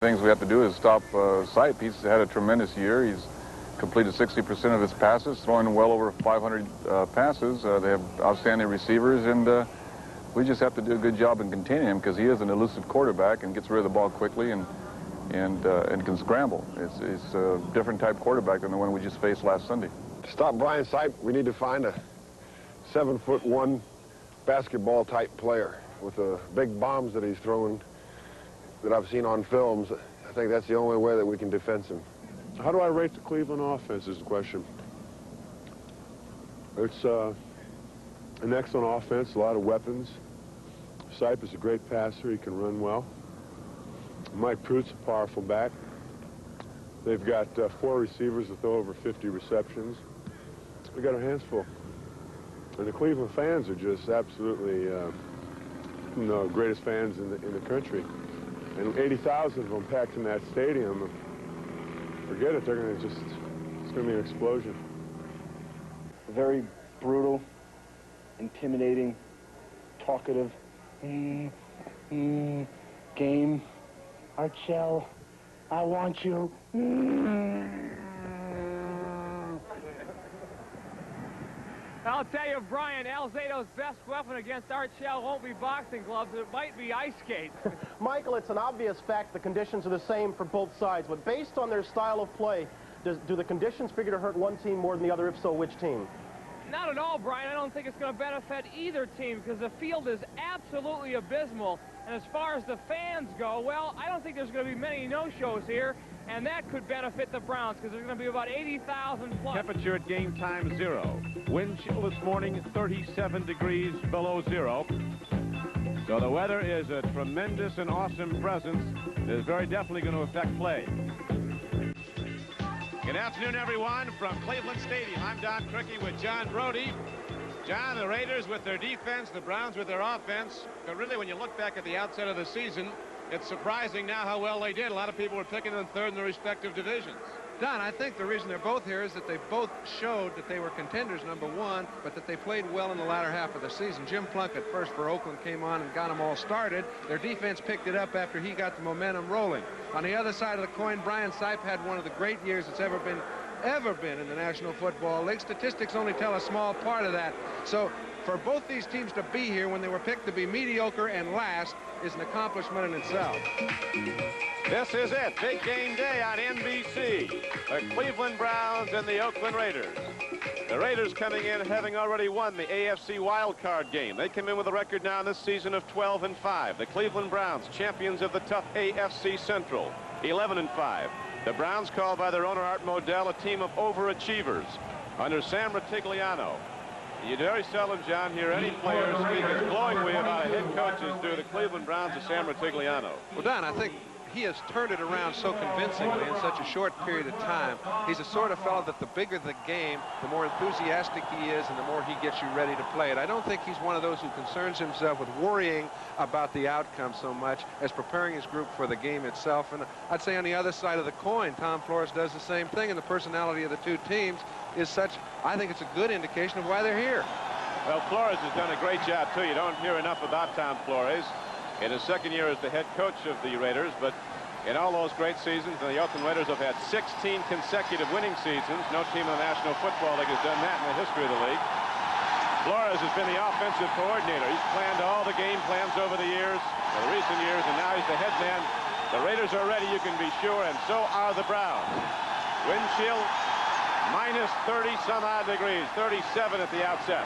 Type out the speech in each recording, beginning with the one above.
Things we have to do is stop Sipe. He's had a tremendous year. He's completed 60% of his passes, throwing well over 500 passes. They have outstanding receivers, and we just have to do a good job in containing him because he is an elusive quarterback and gets rid of the ball quickly and can scramble. It's a different type quarterback than the one we just faced last Sunday. To stop Brian Sipe, we need to find a 7'1" basketball-type player with the big bombs that he's throwing that I've seen on films. I think that's the only way that we can defend him. How do I rate the Cleveland offense is the question. It's an excellent offense, a lot of weapons. Sipe is a great passer. He can run well. Mike Pruitt's a powerful back. They've got 4 receivers with over 50 receptions. We got our hands full. And the Cleveland fans are just absolutely, greatest fans in the country. And 80,000 of them packed in that stadium. Forget it, it's going to be an explosion. Very brutal, intimidating, talkative game. Archell, I want you. I'll tell you, Brian, Alzado's best weapon against Archell won't be boxing gloves. It might be ice skates. Michael, it's an obvious fact the conditions are the same for both sides, but based on their style of play, do the conditions figure to hurt one team more than the other? If so, which team? Not at all, Brian. I don't think it's going to benefit either team because the field is absolutely abysmal. And as far as the fans go, well, I don't think there's going to be many no-shows here, and that could benefit the Browns because there's going to be about 80,000 plus. Temperature at game time 0. Wind chill this morning 37 degrees below 0. So the weather is a tremendous and awesome presence that is very definitely going to affect play. Good afternoon, everyone, from Cleveland Stadium. I'm Don Crickey with John Brody. John, the Raiders with their defense, the Browns with their offense. But really, when you look back at the outset of the season, it's surprising now how well they did. A lot of people were picking them third in their respective divisions. Don, I think the reason they're both here is that they both showed that they were contenders, number one, but that they played well in the latter half of the season. Jim Plunkett, first for Oakland, came on and got them all started. Their defense picked it up after he got the momentum rolling. On the other side of the coin, Brian Sipe had one of the great years that's ever been in the National Football League. Statistics only tell a small part of that. So for both these teams to be here when they were picked to be mediocre and last is an accomplishment in itself. This is it. Big game day on NBC. The Cleveland Browns and the Oakland Raiders. The Raiders coming in having already won the AFC wildcard game. They come in with a record now this season of 12-5. The Cleveland Browns, champions of the tough AFC Central, 11-5. The Browns, called by their owner Art Modell, a team of overachievers under Sam Ratigliano. You very seldom, John, hear any players speak as glowingly about a head coach as do the Cleveland Browns of Sam Ratigliano. Well, Don, I think he has turned it around so convincingly in such a short period of time. He's the sort of fellow that the bigger the game, the more enthusiastic he is and the more he gets you ready to play it. I don't think he's one of those who concerns himself with worrying about the outcome so much as preparing his group for the game itself. And I'd say on the other side of the coin, Tom Flores does the same thing, and the personality of the two teams is such, I think it's a good indication of why they're here. Well, Flores has done a great job, too. You don't hear enough about Tom Flores in his second year as the head coach of the Raiders, but in all those great seasons, the Oakland Raiders have had 16 consecutive winning seasons. No team in the National Football League has done that in the history of the league. Flores has been the offensive coordinator. He's planned all the game plans over the years, the recent years, and now he's the head man. The Raiders are ready, you can be sure, and so are the Browns. Wind chill, minus 30-some-odd degrees, 37 at the outset.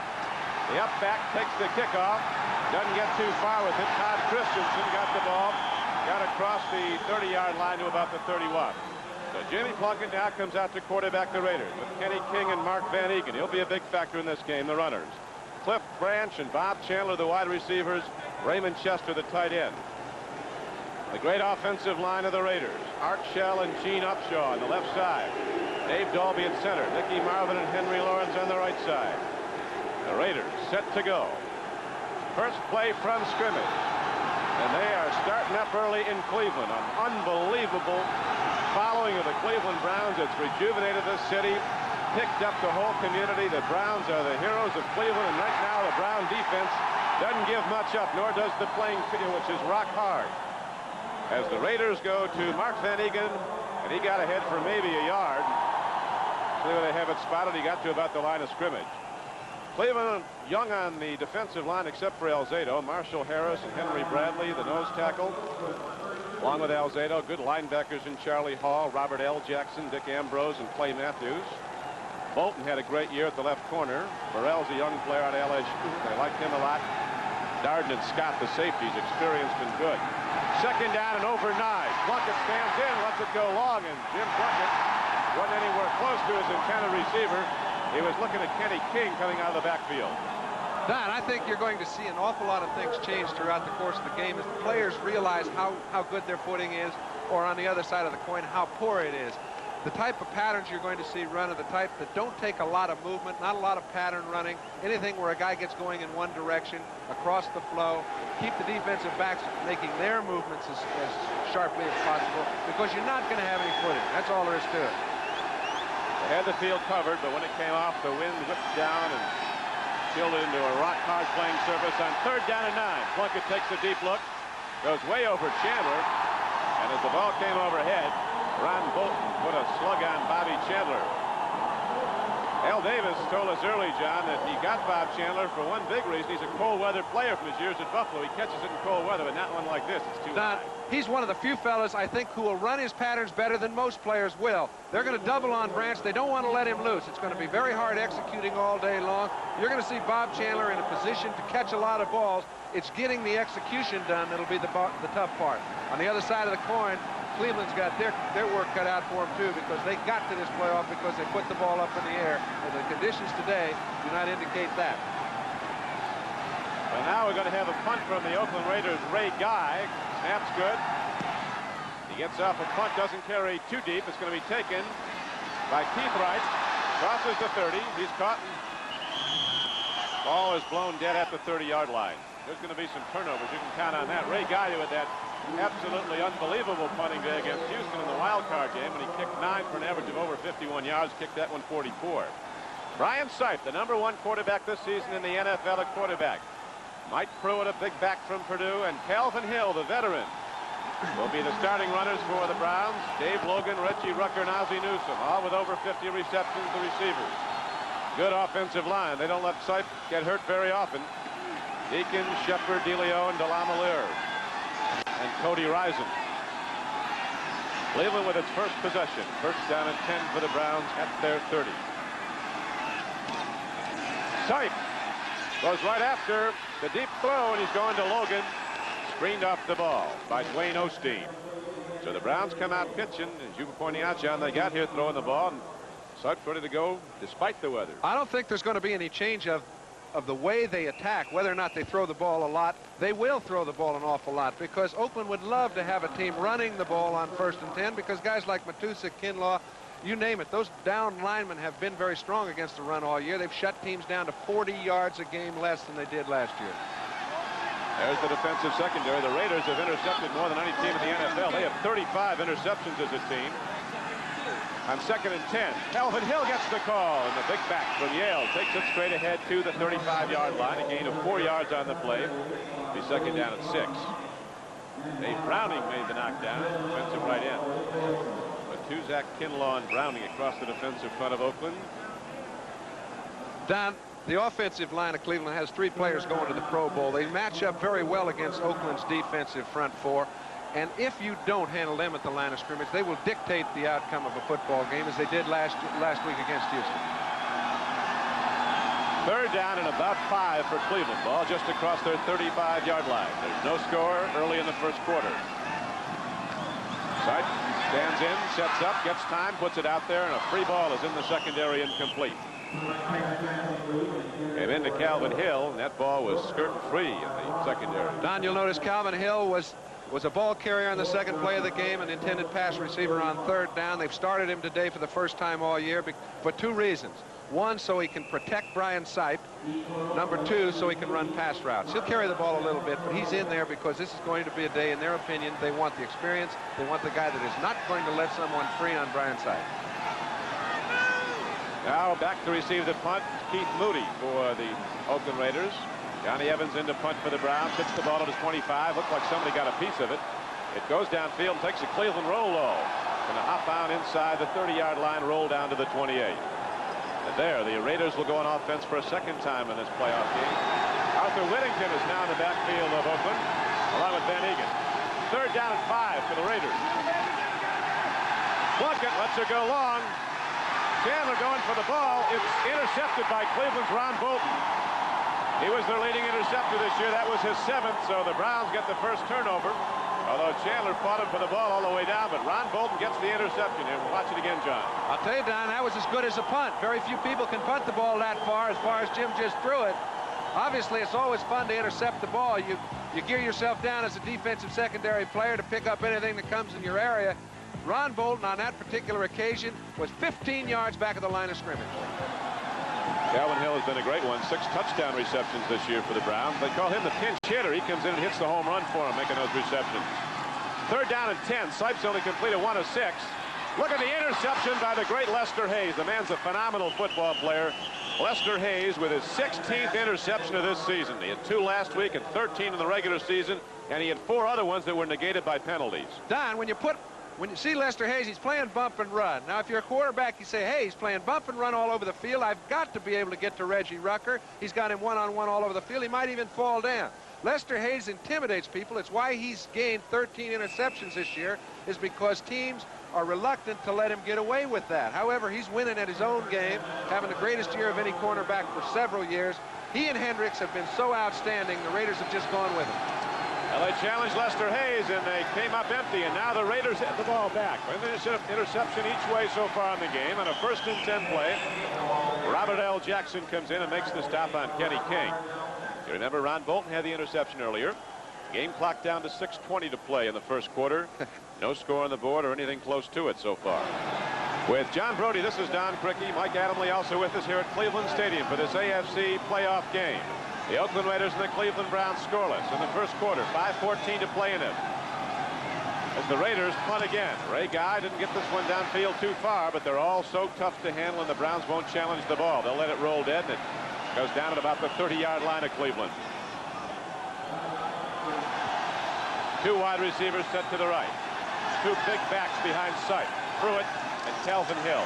The up back takes the kickoff. Doesn't get too far with it. Todd Christensen got the ball. Got across the 30-yard line to about the 31. So Jimmy Plunkett now comes out to quarterback the Raiders with Kenny King and Mark Van Eegen. He'll be a big factor in this game, the runners. Cliff Branch and Bob Chandler, the wide receivers. Raymond Chester, the tight end. The great offensive line of the Raiders. Art Shell and Gene Upshaw on the left side. Dave Dalby at center. Nicky Marvin and Henry Lawrence on the right side. The Raiders set to go. First play from scrimmage. And they are starting up early in Cleveland. An unbelievable following of the Cleveland Browns. It's rejuvenated this city, picked up the whole community. The Browns are the heroes of Cleveland, and right now the Brown defense doesn't give much up, nor does the playing field, which is rock hard. as the Raiders go to Mark Van Egan, and he got ahead for maybe a yard. See where they have it spotted. He got to about the line of scrimmage. Cleveland young on the defensive line except for Alzado. Marshall Harris and Henry Bradley, the nose tackle. Along with Alzado, good linebackers in Charlie Hall, Robert L. Jackson, Dick Ambrose, and Clay Matthews. Bolton had a great year at the left corner. Burrell's a young player out of LSU. They liked him a lot. Darden and Scott, the safeties, experienced and good. Second down and over 9. Plunkett stands in, lets it go long, and Jim Plunkett wasn't anywhere close to his intended receiver. He was looking at Kenny King coming out of the backfield. Don, I think you're going to see an awful lot of things change throughout the course of the game as the players realize how good their footing is, or on the other side of the coin, how poor it is. The type of patterns you're going to see run are the type that don't take a lot of movement, not a lot of pattern running, anything where a guy gets going in one direction, across the flow, keep the defensive backs making their movements as sharply as possible, because you're not going to have any footing. That's all there is to it. They had the field covered, but when it came off, the wind whipped down and killed it into a hard playing surface on 3rd down and 9. Plunkett takes a deep look, goes way over Chandler, and as the ball came overhead, Ron Bolton put a slug on Bobby Chandler. Al Davis told us early, John, that he got Bob Chandler for one big reason. He's a cold weather player from his years at Buffalo. He catches it in cold weather, but not one like this. It's too high. He's one of the few fellas, I think, who will run his patterns better than most players will. They're going to double on Branch. They don't want to let him loose. It's going to be very hard executing all day long. You're going to see Bob Chandler in a position to catch a lot of balls. It's getting the execution done that'll be the tough part. On the other side of the coin, Cleveland's got their work cut out for them, too, because they got to this playoff because they put the ball up in the air. And the conditions today do not indicate that. Well, now we're going to have a punt from the Oakland Raiders' Ray Guy. Snap's good. He gets off a punt, doesn't carry too deep. It's going to be taken by Keith Wright. Crosses the 30. He's caught. Ball is blown dead at the 30-yard line. There's going to be some turnovers. You can count on that. Ray Guy with that absolutely unbelievable punting day against Houston in the wild card game, when he kicked 9 for an average of over 51 yards, kicked that one 44. Brian Sipe, the #1 quarterback this season in the NFL at quarterback. Mike Pruitt, a big back from Purdue, and Calvin Hill, the veteran, will be the starting runners for the Browns. Dave Logan, Reggie Rucker, and Ozzie Newsome, all with over 50 receptions, the receivers. Good offensive line. They don't let Sipe get hurt very often. Deacon, Shepard, DeLeo, and Delamalier. And Cody Risen. Cleveland with its first possession. 1st down and 10 for the Browns at their 30. Sipe goes right after the deep throw, and he's going to Logan. Screened off the ball by Dwayne Osteen. So the Browns come out pitching, as you were pointing out, John. They got here throwing the ball, and Sipe's ready to go despite the weather. I don't think there's going to be any change of the way they attack, whether or not they throw the ball a lot. They will throw the ball an awful lot, because Oakland would love to have a team running the ball on 1st and 10, because guys like Matusik, Kinlaw, you name it, those down linemen have been very strong against the run all year. They've shut teams down to 40 yards a game less than they did last year. There's the defensive secondary. The Raiders have intercepted more than any team in the NFL. They have 35 interceptions as a team. On 2nd and 10, Calvin Hill gets the call, and the big back from Yale takes it straight ahead to the 35-yard line, a gain of 4 yards on the play. Be 2nd down at 6. Dave Browning made the knockdown, defensive right end. Matuzak, Kinlaw, and Browning across the defensive front of Oakland. Don, the offensive line of Cleveland has 3 players going to the Pro Bowl. They match up very well against Oakland's defensive front 4. And if you don't handle them at the line of scrimmage, they will dictate the outcome of a football game, as they did last week against Houston. 3rd down and about 5 for Cleveland. Ball just across their 35-yard line. There's no score early in the 1st quarter. Sipe stands in, sets up, gets time, puts it out there, and a free ball is in the secondary, incomplete. Came into Calvin Hill, and that ball was skirting free in the secondary. Don, you'll notice Calvin Hill was a ball carrier on the 2nd play of the game, an intended pass receiver on 3rd down. They've started him today for the first time all year for 2 reasons. 1, so he can protect Brian Sipe. Number 2, so he can run pass routes. He'll carry the ball a little bit, but he's in there because this is going to be a day, in their opinion, they want the experience. They want the guy that is not going to let someone free on Brian Sipe. Now back to receive the punt, Keith Moody for the Oakland Raiders. Johnny Evans in to punt for the Browns. Hits the ball at his 25. Looked like somebody got a piece of it. It goes downfield and takes a Cleveland roll low. Going to hop out inside the 30-yard line, roll down to the 28. And there, the Raiders will go on offense for a second time in this playoff game. Arthur Whittington is now in the backfield of Oakland, along with Van Egan. Third down and 5 for the Raiders. Plunkett lets her go long. Chandler going for the ball. It's intercepted by Cleveland's Ron Bolton. He was their leading interceptor this year. That was his 7th, so the Browns get the first turnover. Although Chandler fought him for the ball all the way down, but Ron Bolton gets the interception here. Watch it again, John. I'll tell you, Don, that was as good as a punt. Very few people can punt the ball that far as Jim just threw it. Obviously, it's always fun to intercept the ball. You gear yourself down as a defensive secondary player to pick up anything that comes in your area. Ron Bolton on that particular occasion was 15 yards back of the line of scrimmage. Calvin Hill has been a great one. 6 touchdown receptions this year for the Browns. They call him the pinch hitter. He comes in and hits the home run for him, making those receptions. Third down and 10. Sipes only completed 1 of 6. Look at the interception by the great Lester Hayes. The man's a phenomenal football player. Lester Hayes with his 16th interception of this season. He had 2 last week and 13 in the regular season, and he had 4 other ones that were negated by penalties. Don, when you see Lester Hayes, he's playing bump and run. Now, if you're a quarterback, you say, hey, he's playing bump and run all over the field. I've got to be able to get to Reggie Rucker. He's got him one-on-one all over the field. He might even fall down. Lester Hayes intimidates people. It's why he's gained 13 interceptions this year, is because teams are reluctant to let him get away with that. However, he's winning at his own game, having the greatest year of any cornerback for several years. He and Hendricks have been so outstanding, the Raiders have just gone with him. Well, they challenged Lester Hayes, and they came up empty, and now the Raiders have the ball back. Interception each way so far in the game, and a 1st and 10 play. Robert L. Jackson comes in and makes the stop on Kenny King. You remember Ron Bolton had the interception earlier. Game clock down to 6:20 to play in the first quarter. No score on the board or anything close to it so far. With John Brody, this is Don Crickey. Mike Adamle also with us here at Cleveland Stadium for this AFC playoff game. The Oakland Raiders and the Cleveland Browns scoreless in the first quarter. 5:14 to play in it. As the Raiders punt again. Ray Guy didn't get this one downfield too far, but they're all so tough to handle, and the Browns won't challenge the ball. They'll let it roll dead, and it goes down at about the 30-yard line of Cleveland. 2 wide receivers set to the right. 2 big backs behind Sipe, Pruitt and Calvin Hill.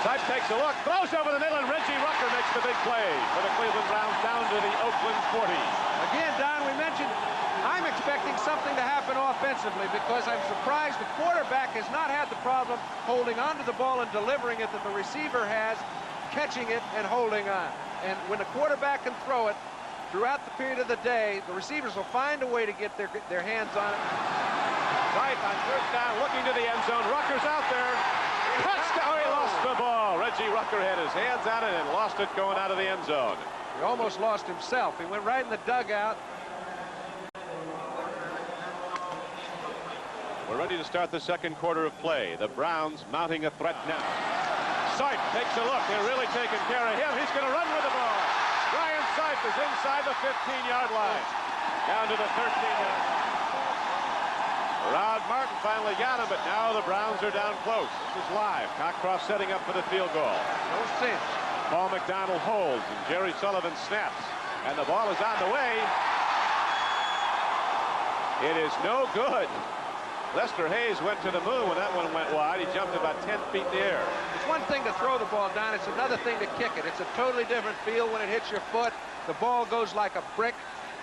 Sipe takes a look, throws over the middle, and Reggie Rucker makes the big play for the Cleveland Browns down to the Oakland 40. Again, Don, we mentioned I'm expecting something to happen offensively because I'm surprised the quarterback has not had the problem holding onto the ball and delivering it that the receiver has, catching it and holding on. And when the quarterback can throw it throughout the period of the day, the receivers will find a way to get their hands on it. Sipe on 1st down, looking to the end zone. Rucker's out there. Touchdown! He lost the ball. Reggie Rucker had his hands on it and lost it going out of the end zone. He almost lost himself. He went right in the dugout. We're ready to start the second quarter of play. The Browns mounting a threat now. Sipe takes a look. They're really taking care of him. He's going to run with the ball. Ryan Sipe is inside the 15-yard line. Down to the 13-yard line. Rod Martin finally got him, but now the Browns are down close. This is live. Cockcroft setting up for the field goal. No cinch. Paul McDonald holds, and Jerry Sullivan snaps. And the ball is on the way. It is no good. Lester Hayes went to the moon when that one went wide. He jumped about 10 feet in the air. It's one thing to throw the ball down. It's another thing to kick it. It's a totally different feel when it hits your foot. The ball goes like a brick.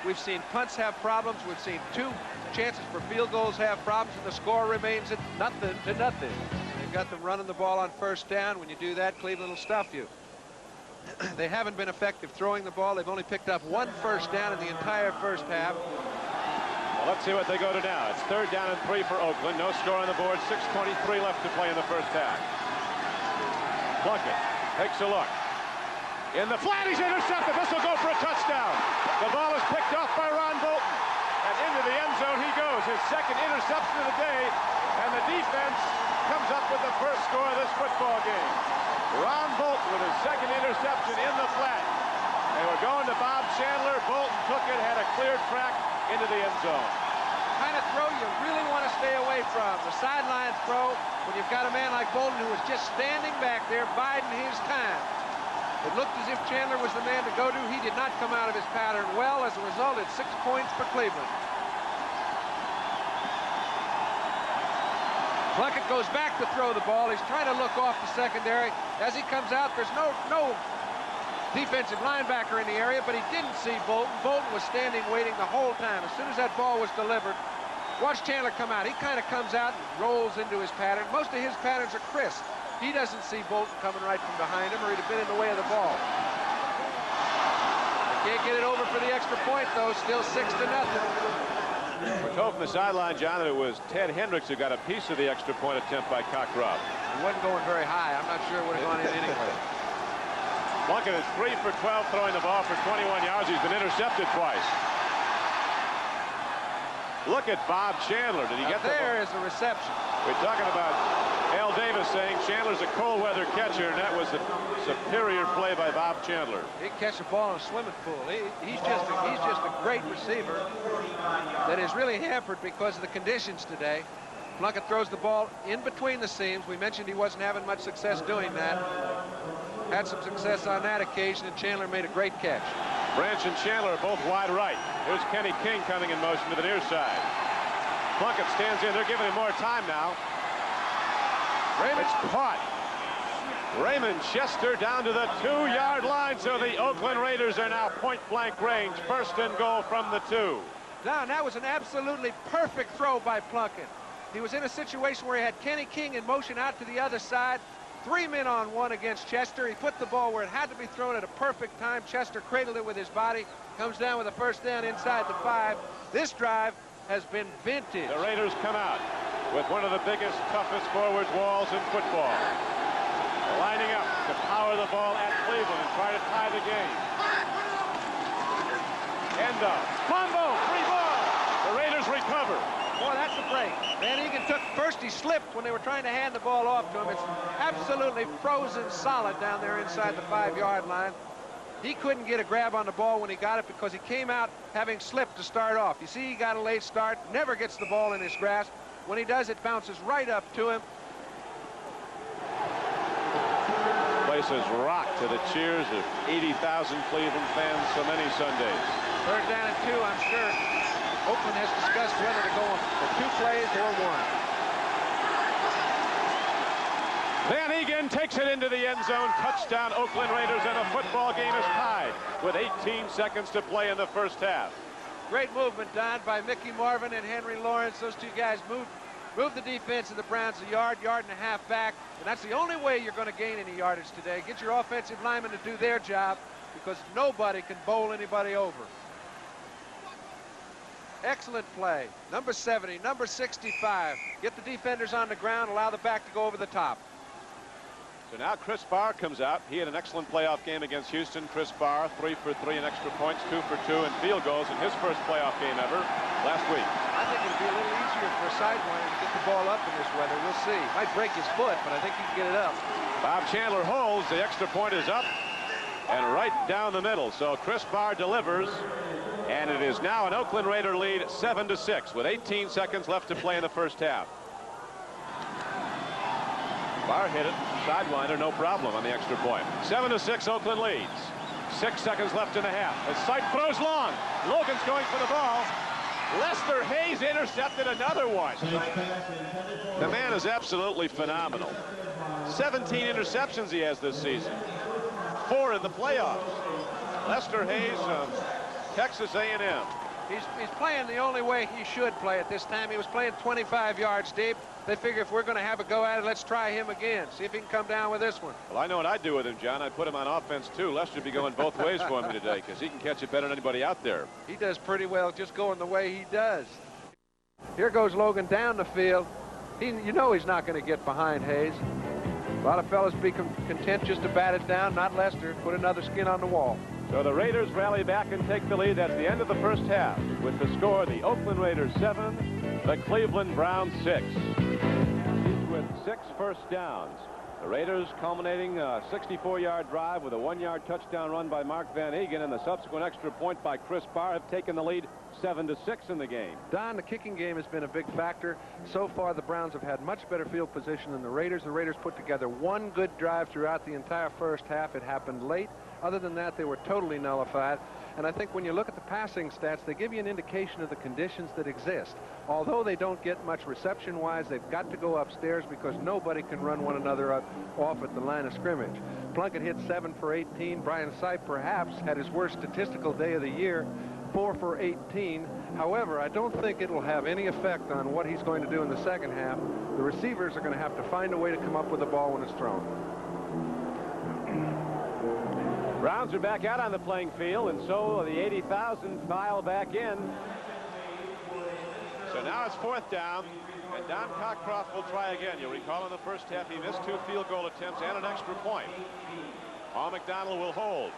We've seen punts have problems. We've seen 2 chances for field goals have problems, and the score remains at 0-0. They've got them running the ball on 1st down. When you do that, Cleveland will stuff you. They haven't been effective throwing the ball. They've only picked up 1 first down in the entire first half. Well, let's see what they go to now. It's 3rd down and 3 for Oakland. No score on the board. 6:23 left to play in the first half. Plunkett takes a look. In the flat, he's intercepted. This will go for a touchdown. The ball is picked off by Ron Bolton. And into the end zone he goes. His 2nd interception of the day. And the defense comes up with the first score of this football game. Ron Bolton with his 2nd interception in the flat. They were going to Bob Chandler. Bolton took it, had a clear track into the end zone. Kind of throw you really want to stay away from. The sideline throw when you've got a man like Bolton who was just standing back there biding his time. It looked as if Chandler was the man to go to. He did not come out of his pattern well. As a result, it's 6 points for Cleveland. Plunkett goes back to throw the ball. He's trying to look off the secondary. As he comes out, there's no defensive linebacker in the area, but he didn't see Bolton. Bolton was standing waiting the whole time. As soon as that ball was delivered, watch Chandler come out. He kind of comes out and rolls into his pattern. Most of his patterns are crisp. He doesn't see Bolton coming right from behind him, or he'd have been in the way of the ball. They can't get it over for the extra point, though. Still 6-0. We're told from the sideline, John, that it was Ted Hendricks who got a piece of the extra point attempt by Cockcroft. He wasn't going very high. I'm not sure it would have gone in anyway. Plunkett is 3 for 12 throwing the ball for 21 yards. He's been intercepted twice. Look at Bob Chandler. Did he get the ball? There is a reception. We're talking about Al Davis saying Chandler's a cold weather catcher, and that was a superior play by Bob Chandler. He can catch a ball in a swimming pool. He's just a great receiver that is really hampered because of the conditions today. Plunkett throws the ball in between the seams. We mentioned he wasn't having much success doing that. Had some success on that occasion, and Chandler made a great catch. Branch and Chandler are both wide right. Here's Kenny King coming in motion to the near side. Plunkett stands in. They're giving him more time now. Raymond's caught. Raymond Chester down to the 2-yard line, so the Oakland Raiders are now point-blank range. 1st and goal from the 2. Don, that was an absolutely perfect throw by Plunkett. He was in a situation where he had Kenny King in motion out to the other side. 3 men on 1 against Chester. He put the ball where it had to be thrown at a perfect time. Chester cradled it with his body. Comes down with a 1st down inside the 5. This drive has been vintage. The Raiders come out with one of the biggest, toughest forward walls in football. Lining up to power the ball at Cleveland and try to tie the game. Endo. Fumble. Free ball. The Raiders recover. Boy, that's a break. Van Egan took first. He slipped when they were trying to hand the ball off to him. It's absolutely frozen solid down there inside the 5-yard line. He couldn't get a grab on the ball when he got it because he came out having slipped to start off. You see, he got a late start, never gets the ball in his grasp. When he does, it bounces right up to him. Place is rocked to the cheers of 80,000 Cleveland fans so many Sundays. 3rd down and 2, I'm sure. Oakland has discussed whether to go for 2 plays or 1. Van Egan takes it into the end zone. Touchdown, Oakland Raiders, and the football game is tied with 18 seconds to play in the 1st half. Great movement, Don, by Mickey Marvin and Henry Lawrence. Those 2 guys moved the defense of the Browns a yard and a half back, and that's the only way you're going to gain any yardage today. Get your offensive linemen to do their job because nobody can bowl anybody over. Excellent play. Number 70, number 65. Get the defenders on the ground, allow the back to go over the top. So now Chris Barr comes out. He had an excellent playoff game against Houston. Chris Barr, 3 for 3 in extra points, 2 for 2 in field goals in his first playoff game ever last week. I think it'll be a little easier for a sidewinder to get the ball up in this weather. We'll see. Might break his foot, but I think he can get it up. Bob Chandler holds. The extra point is up and right down the middle. So Chris Barr delivers, and it is now an Oakland Raider lead 7-6 with 18 seconds left to play in the 1st half. Barr hit it, sidewinder, no problem on the extra point. 7-6, Oakland leads. 6 seconds left in the half. As Sight throws long. Logan's going for the ball. Lester Hayes intercepted another one. The man is absolutely phenomenal. 17 interceptions he has this season. 4 in the playoffs. Lester Hayes of Texas A&M. He's playing the only way he should play at this time. He was playing 25 yards deep. They figure if we're going to have a go at it, let's try him again. See if he can come down with this one. Well, I know what I'd do with him, John. I'd put him on offense, too. Lester would be going both ways for me today because he can catch it better than anybody out there. He does pretty well just going the way he does. Here goes Logan down the field. You know he's not going to get behind Hayes. A lot of fellas be content just to bat it down, not Lester. Put another skin on the wall. So the Raiders rally back and take the lead. That's the end of the 1st half. With the score, the Oakland Raiders 7, the Cleveland Browns 6. With 6 first downs. The Raiders culminating a 64-yard drive with a 1-yard touchdown run by Mark Van Egan, and the subsequent extra point by Chris Barr have taken the lead 7-6 in the game. Don, the kicking game has been a big factor. So far, the Browns have had much better field position than the Raiders. The Raiders put together 1 good drive throughout the entire 1st half. It happened late. Other than that, they were totally nullified. And I think when you look at the passing stats, they give you an indication of the conditions that exist. Although they don't get much reception-wise, they've got to go upstairs because nobody can run one another off at the line of scrimmage. Plunkett hit 7 for 18. Brian Sipe perhaps had his worst statistical day of the year, 4 for 18. However, I don't think it'll have any effect on what he's going to do in the second half. The receivers are going to have to find a way to come up with the ball when it's thrown. Browns are back out on the playing field, and so the 80,000 file back in. So now it's 4th down, and Don Cockcroft will try again. You'll recall in the first half he missed 2 field goal attempts and an extra point. Paul McDonald will hold.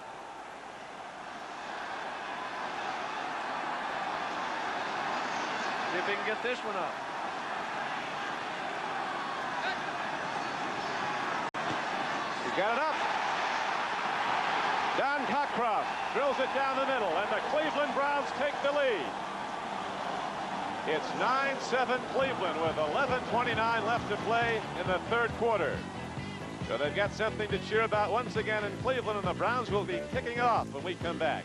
See if he can get this one up. He got it up. Don Cockcroft drills it down the middle, and the Cleveland Browns take the lead. It's 9-7 Cleveland with 11:29 left to play in the 3rd quarter. So they've got something to cheer about once again in Cleveland, and the Browns will be kicking off when we come back.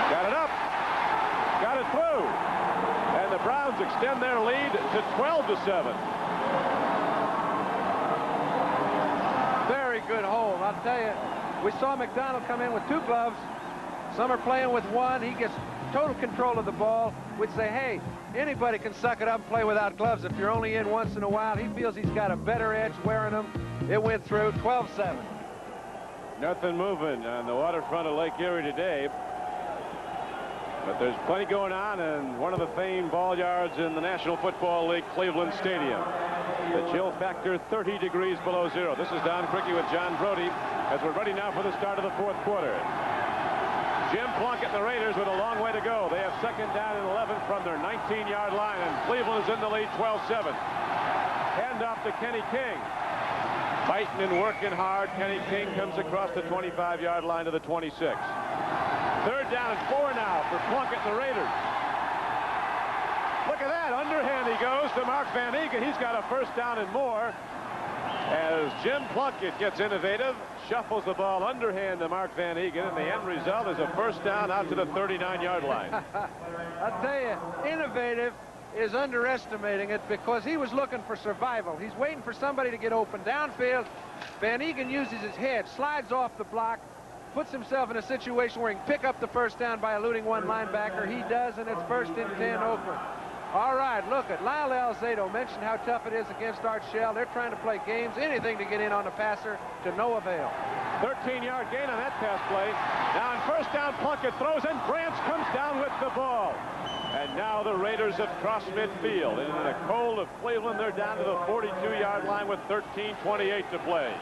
Got it up. Got it through. And the Browns extend their lead to 12-7. Very good hold, I'll tell you. We saw McDonald come in with 2 gloves. Some are playing with 1. He gets total control of the ball. We'd say, hey, anybody can suck it up and play without gloves if you're only in once in a while. He feels he's got a better edge wearing them. It went through 12-7. Nothing moving on the waterfront of Lake Erie today. But there's plenty going on in one of the famed ball yards in the National Football League, Cleveland Stadium. The chill factor 30 degrees below 0. This is Don Criqui with John Brody as we're ready now for the start of the 4th quarter. Jim Plunkett and the Raiders with a long way to go. They have 2nd down and 11 from their 19-yard line, and Cleveland is in the lead 12-7. Hand off to Kenny King. Fighting and working hard. Kenny King comes across the 25-yard line to the 26. 3rd down and 4 now for Plunkett and the Raiders. Look at that. Underhand he goes to Mark Van Eegen. He's got a 1st down and more. As Jim Plunkett gets innovative, shuffles the ball underhand to Mark Van Eegen, and the end result is a 1st down out to the 39-yard line. I'll tell you, innovative is underestimating it because he was looking for survival. He's waiting for somebody to get open downfield. Van Eegen uses his head, slides off the block, puts himself in a situation where he can pick up the 1st down by eluding 1 linebacker. He does, and it's 1st and 10 Oakland. All right, look at Lyle Alzado mentioned how tough it is against Art Shell. They're trying to play games, anything to get in on the passer, to no avail. 13-yard gain on that pass play. Now on 1st down, Plunkett throws, and Branch comes down with the ball. And now the Raiders have crossed midfield. And in the cold of Cleveland, they're down to the 42-yard line with 13:28 to play.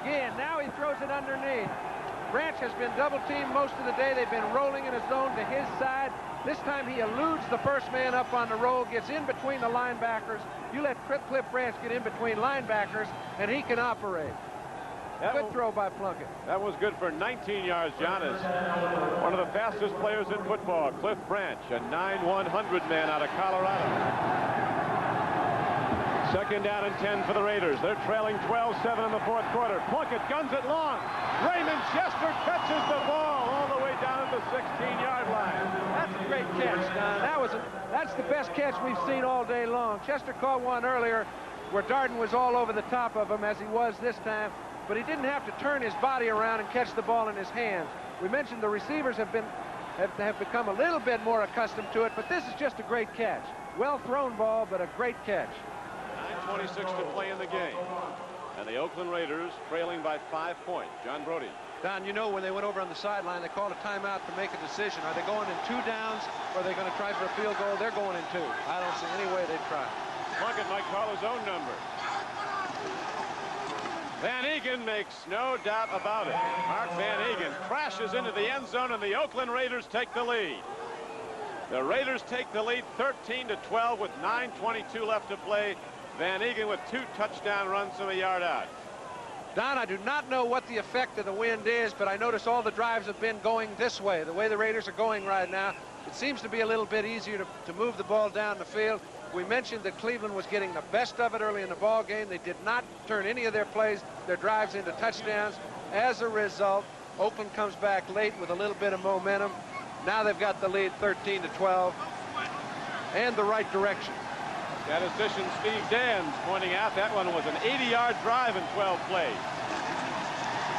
Again, now he throws it underneath. Branch has been double-teamed most of the day. They've been rolling in a zone to his side. This time he eludes the 1st man up on the roll, gets in between the linebackers. You let Cliff Branch get in between linebackers, and he can operate. Good throw by Plunkett. That was good for 19 yards, John. Is one of the fastest players in football, Cliff Branch, a 9-100 man out of Colorado. 2nd down and 10 for the Raiders. They're trailing 12-7 in the 4th quarter. Plunkett guns it long. Raymond Chester catches the ball all the way down at the 16-yard line. That's a great catch, Don. That's the best catch we've seen all day long. Chester caught one earlier where Darden was all over the top of him, as he was this time, but he didn't have to turn his body around and catch the ball in his hands. We mentioned the receivers have become a little bit more accustomed to it, but this is just a great catch. Well thrown ball, but a great catch. 9:26 to play in the game. And the Oakland Raiders trailing by 5 points. John Brody. Don, you know, when they went over on the sideline, they called a timeout to make a decision. Are they going in 2 downs, or are they going to try for a field goal? They're going in 2. I don't see any way they try. Plunkett might call his own number. Van Eegen makes no doubt about it. Mark Van Eegen crashes into the end zone, and the Oakland Raiders take the lead. The Raiders take the lead 13-12 with 9:22 left to play. Van Eegen with 2 touchdown runs from a yard out. Don, I do not know what the effect of the wind is, but I notice all the drives have been going this way, the way the Raiders are going right now. It seems to be a little bit easier to move the ball down the field. We mentioned that Cleveland was getting the best of it early in the ball game. They did not turn any of their plays, their drives into touchdowns. As a result, Oakland comes back late with a little bit of momentum. Now they've got the lead 13-12 and the right direction. Statistician Steve Dans pointing out that one was an 80-yard drive in 12 plays.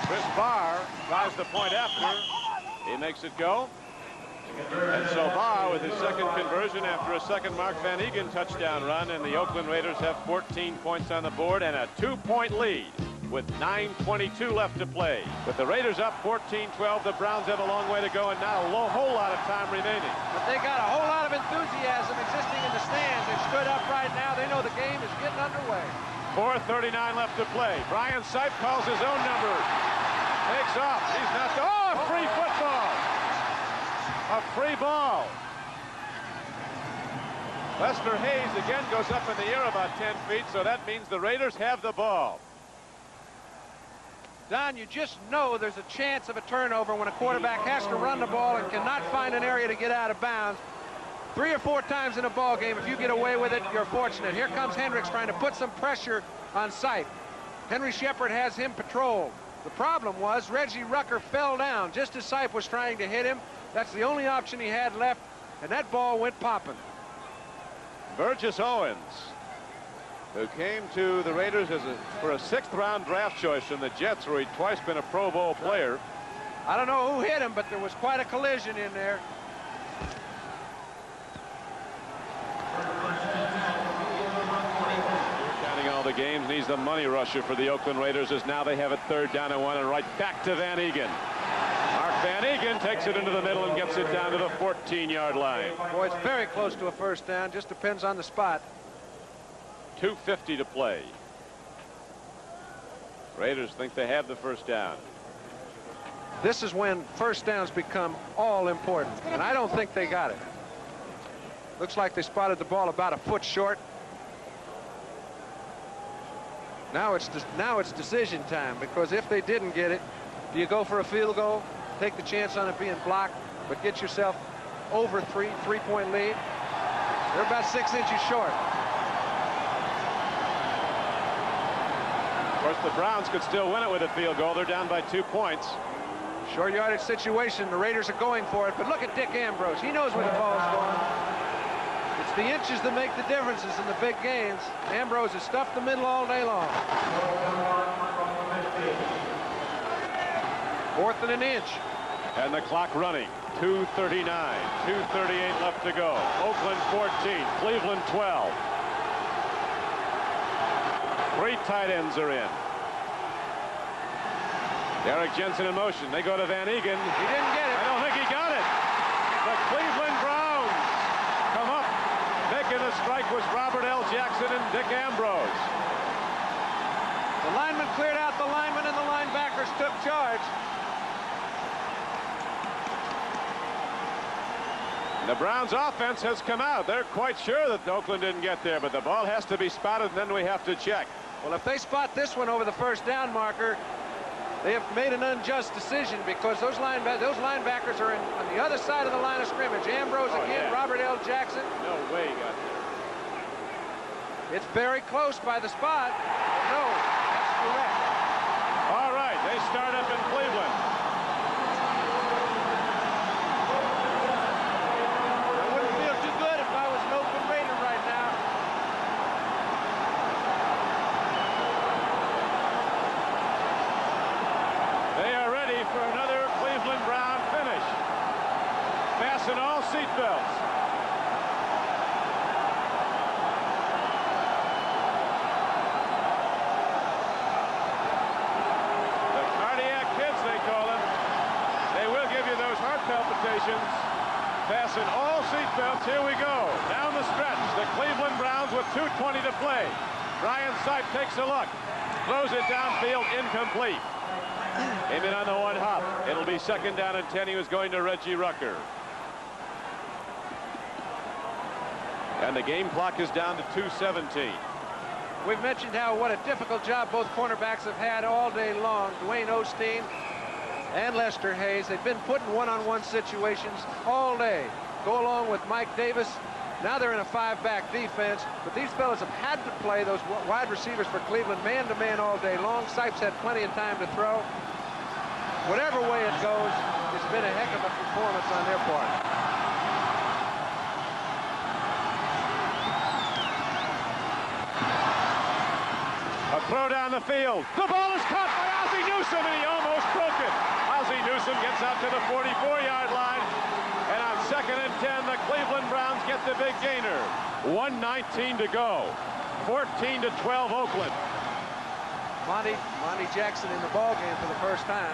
Chris Barr tries the point after. He makes it go. And so Barr with his second conversion after a second Mark Van Eegen touchdown run, and the Oakland Raiders have 14 points on the board and a 2-point lead with 9:22 left to play. With the Raiders up 14-12, the Browns have a long way to go and not a whole lot of time remaining. But they got a whole lot of enthusiasm existing in the stands. They stood up right now. They know the game is getting underway. 4:39 left to play. Brian Sipe calls his own number. Takes off. He's not. Oh, free football. A free ball. Lester Hayes again goes up in the air about 10 feet, so that means the Raiders have the ball. Don, you just know there's a chance of a turnover when a quarterback has to run the ball and cannot find an area to get out of bounds. 3 or 4 times in a ball game, if you get away with it, you're fortunate. Here comes Hendricks trying to put some pressure on Sipe. Henry Shepard has him patrolled. The problem was Reggie Rucker fell down just as Sipe was trying to hit him. That's the only option he had left, and that ball went popping. Burgess Owens, who came to the Raiders for a 6th-round draft choice from the Jets, where he'd twice been a Pro Bowl player. I don't know who hit him, but there was quite a collision in there. Counting all the games, and he's the money rusher for the Oakland Raiders, as now they have it 3rd down and 1, and right back to Van Eegen. Mark Van Eegen takes it into the middle and gets it down to the 14-yard line. Boy, it's very close to a first down. Just depends on the spot. 2:50 to play. Raiders think they have the first down. This is when first downs become all important, and I don't think they got it. Looks like they spotted the ball about a foot short. Now it's decision time, because if they didn't get it, do you go for a field goal, take the chance on it being blocked, but get yourself over three-point lead? They're about 6 inches short. Of course, the Browns could still win it with a field goal. They're down by 2 points. Short yardage situation. The Raiders are going for it, but look at Dick Ambrose. He knows where the ball's going. It's the inches that make the differences in the big games. Ambrose has stuffed the middle all day long. 4th and an inch. And the clock running. 2:39, 2:38 left to go. Oakland 14, Cleveland 12. 3 tight ends are in. Derek Jensen in motion. They go to Van Eegen. He didn't get it. I don't think he got it. The Cleveland Browns come up. Making the strike was Robert L. Jackson and Dick Ambrose. The lineman cleared out the lineman, and the linebackers took charge. The Browns offense has come out. They're quite sure that Oakland didn't get there, but the ball has to be spotted, and then we have to check. Well, if they spot this one over the first down marker, they have made an unjust decision, because those linebackers are on the other side of the line of scrimmage. Ambrose again, yeah. Robert L. Jackson. No way he got there. It's very close by the spot. No, that's correct. All right, they start up in Cleveland. I wouldn't feel too good if I was an Oakland Raider right now. They are ready for another Cleveland Brown finish. Fasten all seatbelts. The cardiac kids, they call them. They will give you those heart palpitations. Fasten all seatbelts. Here we go. Down the stretch. The Cleveland Browns with 2:20 to play. Brian Sipe takes a look. Throws it downfield, incomplete. Came in on the 1 hop. It'll be 2nd down and 10. He was going to Reggie Rucker. And the game clock is down to 2:17. We've mentioned what a difficult job both cornerbacks have had all day long. Dwayne Osteen and Lester Hayes. They've been put in one-on-one situations all day. Go along with Mike Davis Now they're in a 5-back defense, but these fellas have had to play those wide receivers for Cleveland man-to-man all day long. Sipes had plenty of time to throw. Whatever way it goes, it's been a heck of a performance on their part. A throw down the field. The ball is caught by Ozzie Newsome, and he almost broke it. Ozzie Newsome gets out to the 44-yard line. And on 2nd and 10, the Cleveland Browns get the big gainer. 1:19 to go. 14-12 Oakland. Monty Jackson in the ball game for the first time.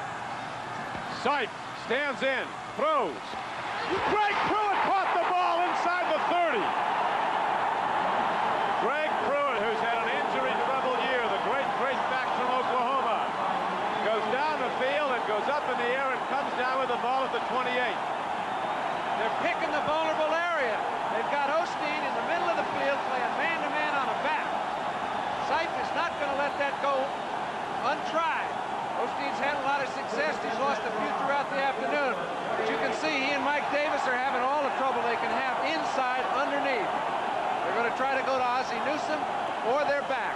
Sipe stands in, throws. Greg Pruitt caught the ball inside the 30. Greg Pruitt, who's had an injury-troubled year, the great back from Oklahoma, goes down the field and goes up in the air and comes down with the ball at the 28. They're picking the vulnerable area. They've got Osteen in the middle of the field playing man-to-man on a back. Sipe is not going to let that go untried. Osteen's had a lot of success. He's lost a few throughout the afternoon. But you can see he and Mike Davis are having all the trouble they can have inside, underneath. They're going to try to go to Ozzie Newsome or their back.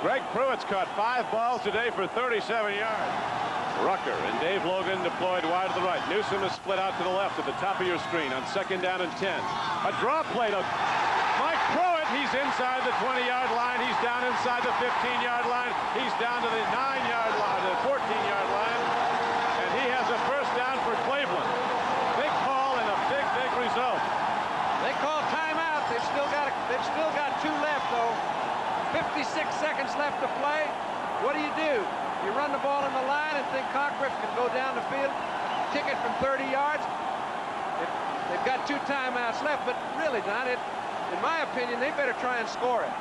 Greg Pruitt's caught 5 balls today for 37 yards. Rucker and Dave Logan deployed wide to the right. Newsome is split out to the left at the top of your screen on 2nd down and 10. A draw play to Mike Pruitt. He's inside the 20-yard line. He's down inside the 15-yard line. He's down to the 9-yard line, the 14-yard line. And he has a first down for Cleveland. Big call and a big result. They call timeout. They've still got 2 left, though. 56 seconds left to play. What do? You run the ball in the line and think Cockriff can go down the field, kick it from 30 yards. They've got 2 timeouts left, but really, Don, in my opinion, they better try and score it.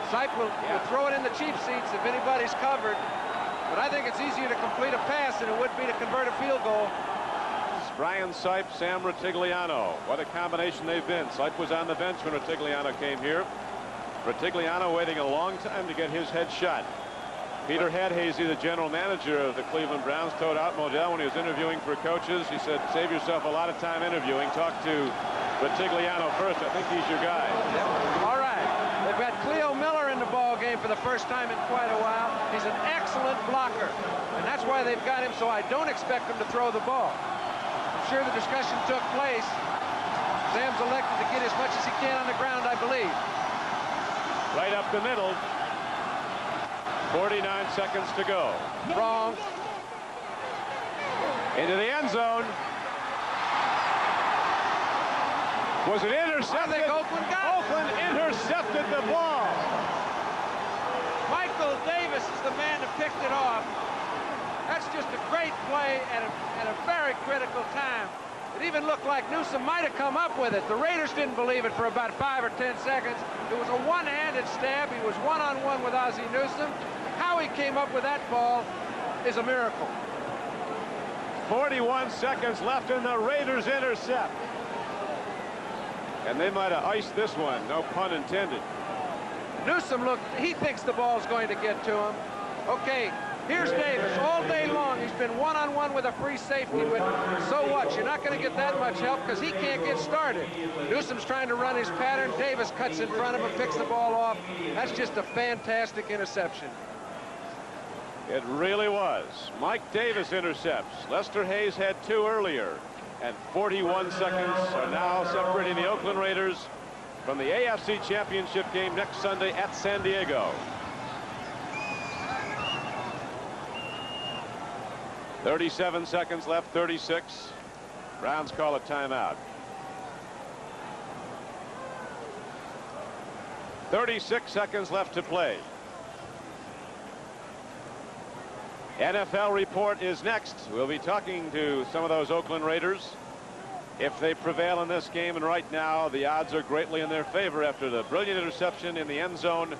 Sipe will throw it in the cheap seats if anybody's covered, but I think it's easier to complete a pass than it would be to convert a field goal. Brian Sipe, Sam Ratigliano. What a combination they've been. Sipe was on the bench when Ratigliano came here. Ratigliano waiting a long time to get his head shot. Peter Hadhazy, the general manager of the Cleveland Browns, told Art Modell when he was interviewing for coaches, he said, save yourself a lot of time interviewing. Talk to Ratigliano first. I think he's your guy. Yep. All right. They've got Cleo Miller in the ball game for the first time in quite a while. He's an excellent blocker, and that's why they've got him, so I don't expect him to throw the ball. I'm sure the discussion took place. Sam's elected to get as much as he can on the ground, I believe. Right up the middle. 49 seconds to go. Wrong. Into the end zone. Was it intercepted? I think Oakland got it. Oakland intercepted the ball. Michael Davis is the man that picked it off. That's just a great play at a very critical time. It even looked like Newsome might have come up with it. The Raiders didn't believe it for about 5 or 10 seconds. It was a one-handed stab. He was one-on-one with Ozzie Newsome. How he came up with that ball is a miracle. 41 seconds left and the Raiders intercept. And they might have iced this one, no pun intended. Newsome he thinks the ball's going to get to him. Okay, here's Davis. All day long, he's been one-on-one with a free safety, but so what? You're not going to get that much help because he can't get started. Newsome's trying to run his pattern. Davis cuts in front of him, picks the ball off. That's just a fantastic interception. It really was. Mike Davis intercepts. Lester Hayes had 2 earlier. And 41 seconds are now separating the Oakland Raiders from the AFC Championship game next Sunday at San Diego. 37 seconds left, 36. Browns call a timeout. 36 seconds left to play. NFL report is next. We'll be talking to some of those Oakland Raiders if they prevail in this game, and right now the odds are greatly in their favor after the brilliant interception in the end zone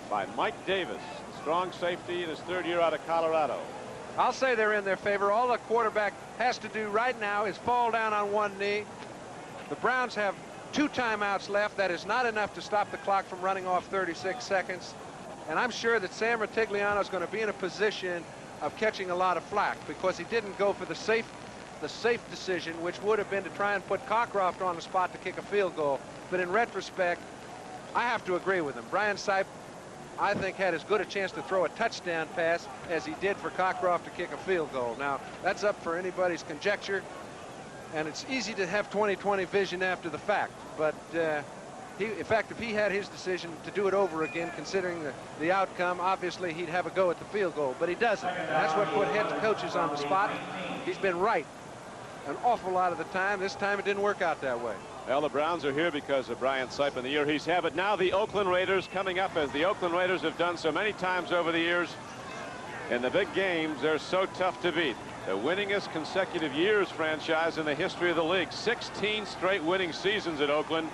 by Mike Davis, strong safety in his 3rd year out of Colorado. I'll say they're in their favor. All the quarterback has to do right now is fall down on one knee. The Browns have 2 timeouts left. That is not enough to stop the clock from running off 36 seconds. And I'm sure that Sam Ratigliano is going to be in a position of catching a lot of flack because he didn't go for the safe the safe decision, which would have been to try and put Cockcroft on the spot to kick a field goal. But in retrospect, I have to agree with him. Brian Sipe, I think, had as good a chance to throw a touchdown pass as he did for Cockcroft to kick a field goal. Now, that's up for anybody's conjecture, and it's easy to have 20/20 vision after the fact. But in fact, if he had his decision to do it over again, considering the outcome, obviously he'd have a go at the field goal, but he doesn't. That's what put head coaches on the spot. He's been right an awful lot of the time. This time it didn't work out that way. Well, the Browns are here because of Brian Sipe and the year he's had. But now the Oakland Raiders coming up, as the Oakland Raiders have done so many times over the years. In the big games, they're so tough to beat. The winningest consecutive years franchise in the history of the league. 16 straight winning seasons at Oakland.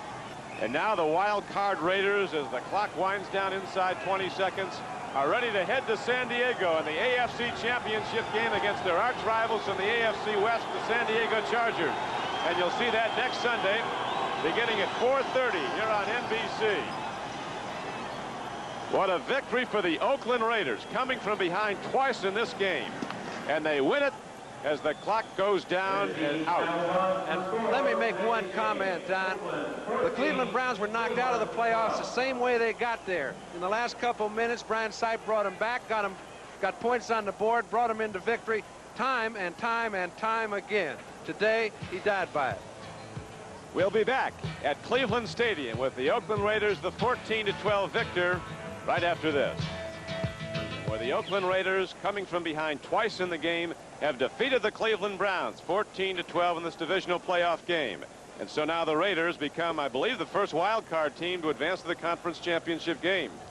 And now the wild card Raiders, as the clock winds down inside 20 seconds, are ready to head to San Diego in the AFC Championship game against their arch rivals from the AFC West, the San Diego Chargers. And you'll see that next Sunday, beginning at 4:30 here on NBC. What a victory for the Oakland Raiders, coming from behind twice in this game. And they win it as the clock goes down and out. And let me make one comment, Don. The Cleveland Browns were knocked out of the playoffs the same way they got there. In the last couple minutes, Brian Sipe brought them back, got points on the board, brought them into victory time and time and time again. Today, he died by it. We'll be back at Cleveland Stadium with the Oakland Raiders, the 14-12 victor, right after this. Where the Oakland Raiders, coming from behind twice in the game, have defeated the Cleveland Browns 14-12 in this divisional playoff game. And so now the Raiders become, I believe, the first wild card team to advance to the conference championship game.